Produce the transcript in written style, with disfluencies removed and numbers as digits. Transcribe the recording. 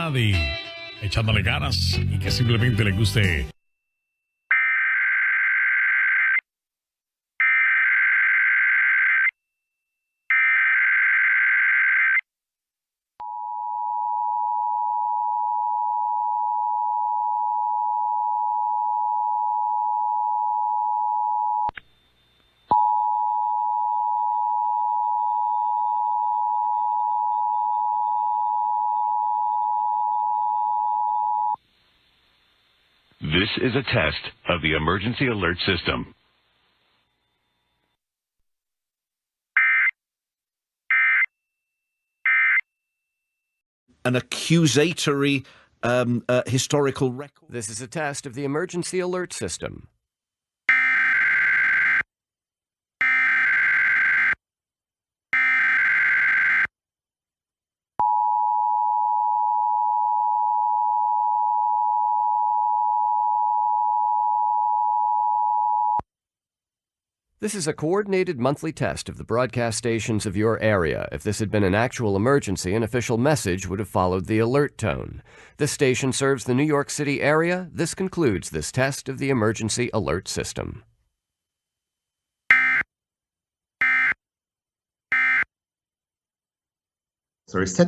y echándole ganas y que simplemente le guste. This is a test of the emergency alert system. An accusatory historical record. This is a test of the emergency alert system. This is a coordinated monthly test of the broadcast stations of your area. If this had been an actual emergency, an official message would have followed the alert tone. This station serves the New York City area. This concludes this test of the emergency alert system. So it's 10